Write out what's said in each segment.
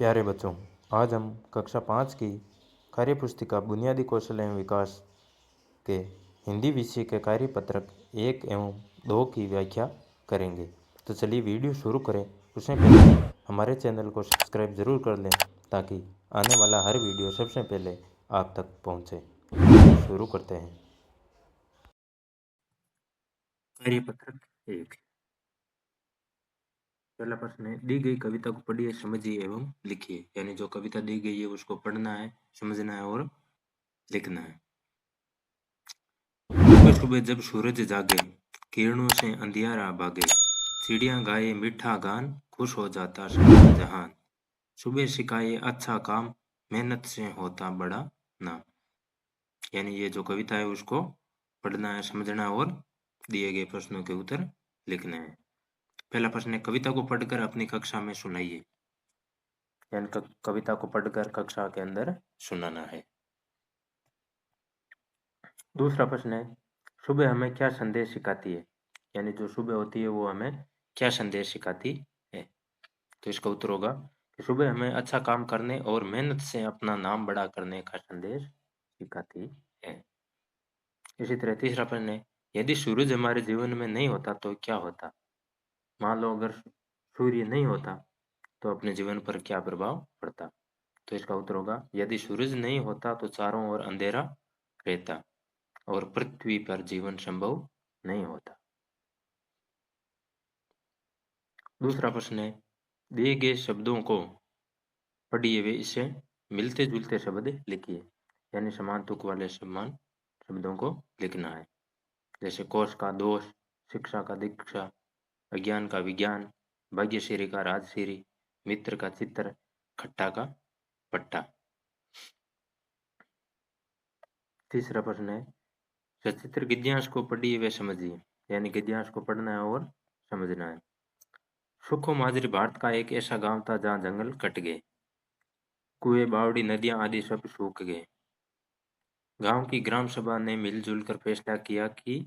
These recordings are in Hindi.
प्यारे बच्चों, आज हम कक्षा 5 की कार्य पुस्तिका बुनियादी कौशल एवं विकास के हिंदी विषय के कार्यपत्रक 1 एवं 2 की व्याख्या करेंगे। तो चलिए वीडियो शुरू करें। उससे पहले हमारे चैनल को सब्सक्राइब जरूर कर लें ताकि आने वाला हर वीडियो सबसे पहले आप तक पहुंचे। वीडियो शुरू करते हैं। कार्यपत्रक 1। पहला प्रश्न है, दी गई कविता को पढ़िए, समझिए एवं लिखिए। यानी जो कविता दी गई है उसको पढ़ना है, समझना है और लिखना है। सुबह सुबह जब सूरज जागे, किरणों से अंधियारा भागे, चिड़िया गाए मीठा गान, खुश हो जाता सारा जहान। सुबह सिखाए अच्छा काम, मेहनत से होता बड़ा नाम। यानी ये जो कविता है उसको पढ़ना है, समझना और दिए गए प्रश्नों के उत्तर लिखने हैं। पहला प्रश्न है, कविता को पढ़कर अपनी कक्षा में सुनाइए। यानी कविता को पढ़कर कक्षा के अंदर सुनाना है। दूसरा प्रश्न है, सुबह हमें क्या संदेश सिखाती है। यानी जो सुबह होती है वो हमें क्या संदेश सिखाती है। तो इसका उत्तर होगा कि सुबह हमें अच्छा काम करने और मेहनत से अपना नाम बड़ा करने का संदेश सिखाती है। इसी तरह तीसरा प्रश्न है, यदि सूरज हमारे जीवन में नहीं होता तो क्या होता। मान लो अगर सूर्य नहीं होता तो अपने जीवन पर क्या प्रभाव पड़ता। तो इसका उत्तर होगा, यदि सूरज नहीं होता तो चारों ओर अंधेरा रहता और पृथ्वी पर जीवन संभव नहीं होता। दूसरा प्रश्न है, दिए गए शब्दों को पढ़िए वे इससे मिलते जुलते शब्द लिखिए। यानी समान तुक वाले समान शब्दों को लिखना है। जैसे कोष का दोष, शिक्षा का दीक्षा, अज्ञान का विज्ञान, भाग्यश्री का राजश्री, मित्र का चित्र, खट्टा का पट्टा। तीसरा प्रश्न है, सचित्र गद्यांश को पढ़िए व समझिए। यानी गद्यांश को पढ़ना है और समझना है। सुखो माजरी भारत का एक ऐसा गांव था जहां जंगल कट गए, कुएं बावड़ी नदियां आदि सब सूख गए। गांव की ग्राम सभा ने मिलजुल कर फैसला किया कि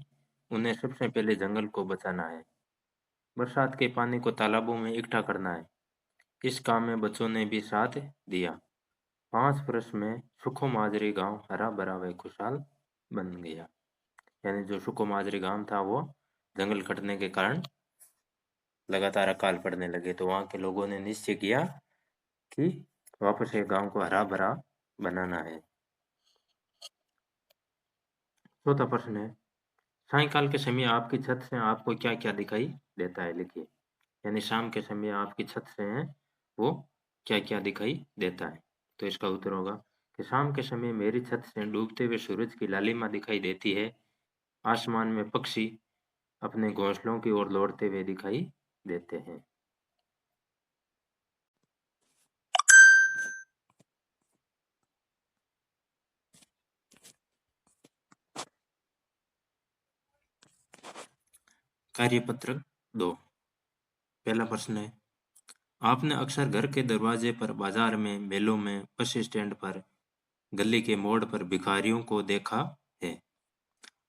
उन्हें सबसे पहले जंगल को बचाना है। बरसात के पानी को तालाबों में इकट्ठा करना है। इस काम में बच्चों ने भी साथ दिया। 5 वर्ष में सुखो माजरी गांव हरा भरा व खुशहाल बन गया। यानी जो सुखो माजरी गांव था वो जंगल कटने के कारण लगातार अकाल पड़ने लगे, तो वहां के लोगों ने निश्चय किया कि वापस ये गांव को हरा भरा बनाना है। चौथा प्रश्न है, सायंकाल के समय आपकी छत से आपको क्या क्या दिखाई देता है, लिखिए। यानी शाम के समय आपकी छत से है वो क्या क्या दिखाई देता है। तो इसका उत्तर होगा कि शाम के समय मेरी छत से डूबते हुए सूरज की लालिमा दिखाई देती है। आसमान में पक्षी अपने घोंसलों की ओर लौटते हुए दिखाई देते हैं। कार्यपत्रक 2। पहला प्रश्न है, आपने अक्सर घर के दरवाजे पर, बाजार में, मेलों में, बस स्टैंड पर, गली के मोड़ पर भिखारियों को देखा है।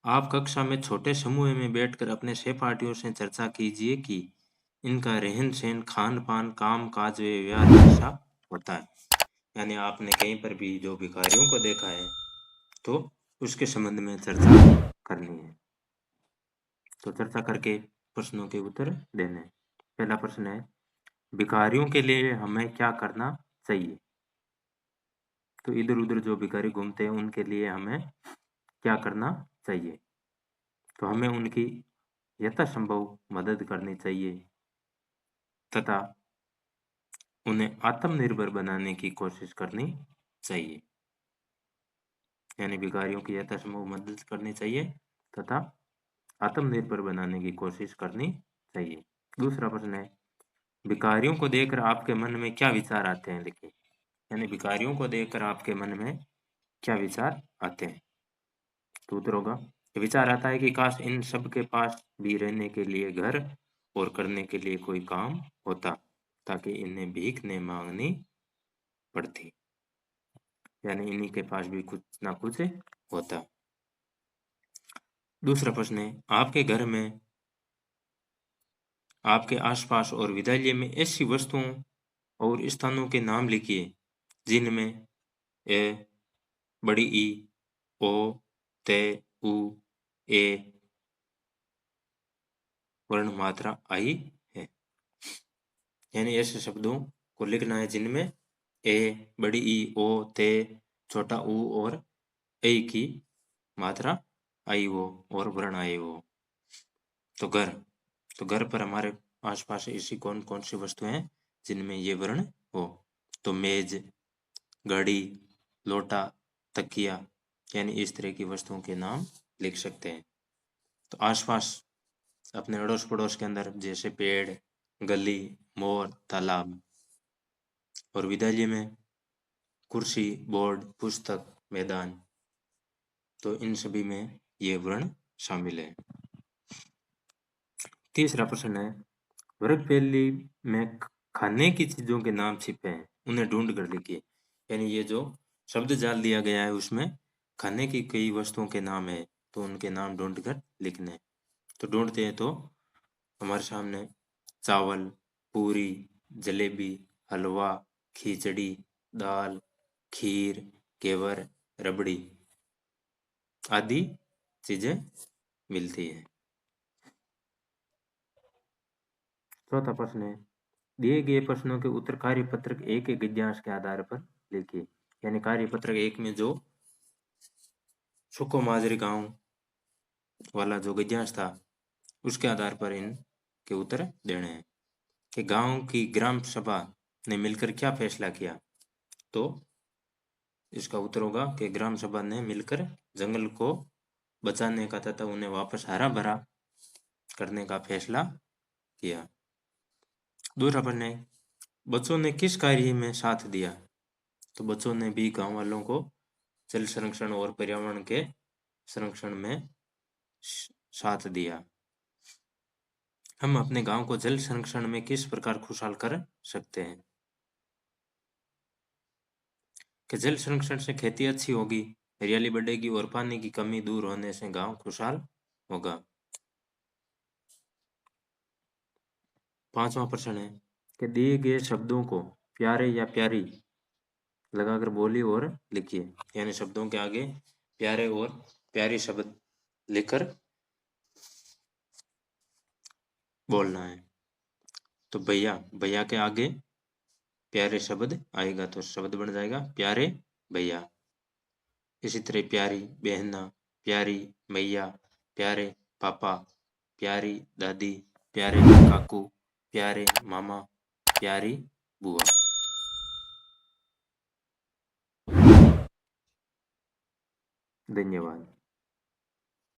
आप कक्षा में छोटे समूह में बैठकर अपने सहपाठियों से चर्चा कीजिए कि इनका रहन सहन, खान पान, काम काज व व्यवहार कैसा होता है। यानी आपने कहीं पर भी जो भिखारियों को देखा है तो उसके संबंध में चर्चा करनी है। तो चर्चा करके प्रश्नों के उत्तर देने। पहला प्रश्न है, भिखारियों के लिए हमें क्या करना चाहिए। तो इधर उधर जो भिखारी घूमते हैं उनके लिए हमें क्या करना चाहिए। तो हमें उनकी यथासंभव मदद करनी चाहिए तथा उन्हें आत्मनिर्भर बनाने की कोशिश करनी चाहिए। यानी भिखारियों की यथासंभव मदद करनी चाहिए तथा आत्मनिर्भर बनाने की कोशिश करनी चाहिए। दूसरा प्रश्न है, भिखारियों को देखकर आपके मन में क्या विचार आते हैं, लिखिए। यानी भिखारियों को देखकर आपके मन में क्या विचार आते हैं। तो उत्तर होगा, विचार आता है कि काश इन सब के पास भी रहने के लिए घर और करने के लिए कोई काम होता ताकि इन्हें भीख नहीं मांगनी पड़ती। यानी इन्हीं के पास भी कुछ ना कुछ होता। दूसरा प्रश्न है, आपके घर में, आपके आसपास और विद्यालय में ऐसी वस्तुओं और स्थानों के नाम लिखिए जिनमें ए, बड़ी ई, ओ, ते, उ, ए वर्ण मात्रा आई है। यानी ऐसे शब्दों को लिखना है जिनमें ए, बड़ी ई, ओ, ते, छोटा ऊ और ए की मात्रा आई हो और वर्ण आए हो। तो घर पर हमारे आसपास ऐसी कौन कौन सी वस्तुएं हैं जिनमें ये वर्ण हो। तो मेज, घड़ी, लोटा, तकिया, यानी इस तरह की वस्तुओं के नाम लिख सकते हैं। तो आसपास अपने अड़ोस पड़ोस के अंदर जैसे पेड़, गली, मोर, तालाब, और विद्यालय में कुर्सी, बोर्ड, पुस्तक, मैदान, तो इन सभी में ये वर्ण शामिल है। तीसरा प्रश्न है, वर्गफैली में खाने की चीजों के नाम छिपे हैं, उन्हें ढूंढ कर लिखिए। यानी ये जो शब्द जाल दिया गया है उसमें खाने की कई वस्तुओं के नाम है, तो उनके नाम ढूंढ कर लिखने हैं। तो ढूंढते हैं तो हमारे सामने चावल, पूरी, जलेबी, हलवा, खिचड़ी, दाल, खीर, घेवर, रबड़ी आदि चीजें मिलती हैं। चौथा प्रश्न है, दिए गए प्रश्नों के उत्तर कार्यपत्रक एक के गद्यांश के आधार पर लिखिए। यानी कार्यपत्रक एक में जो सुको माजरी गांव वाला जो गद्यांश था उसके आधार पर इनके उत्तर देने हैं। कि गांव की ग्राम सभा ने मिलकर क्या फैसला किया। तो इसका उत्तर होगा कि ग्राम सभा ने मिलकर जंगल को बचाने का तथा उन्हें वापस हरा भरा करने का फैसला किया। दूसरा प्रश्न है, बच्चों ने किस कार्य में साथ दिया। तो बच्चों ने भी गांव वालों को जल संरक्षण और पर्यावरण के संरक्षण में साथ दिया। हम अपने गांव को जल संरक्षण में किस प्रकार खुशहाल कर सकते हैं। कि जल संरक्षण से खेती अच्छी होगी, हरियाली बढ़ेगी और पानी की कमी दूर होने से गांव खुशहाल होगा। पांचवा प्रश्न है कि दिए गए शब्दों को प्यारे या प्यारी लगाकर बोलिए और लिखिए। यानी शब्दों के आगे प्यारे और प्यारी शब्द लिखकर बोलना है। तो भैया, भैया के आगे प्यारे शब्द आएगा तो शब्द बन जाएगा प्यारे भैया। इसी तरह प्यारी बहना, प्यारी मैया, प्यारे पापा, प्यारी दादी, प्यारे काकू, प्यारे मामा, प्यारी बुआ। धन्यवाद।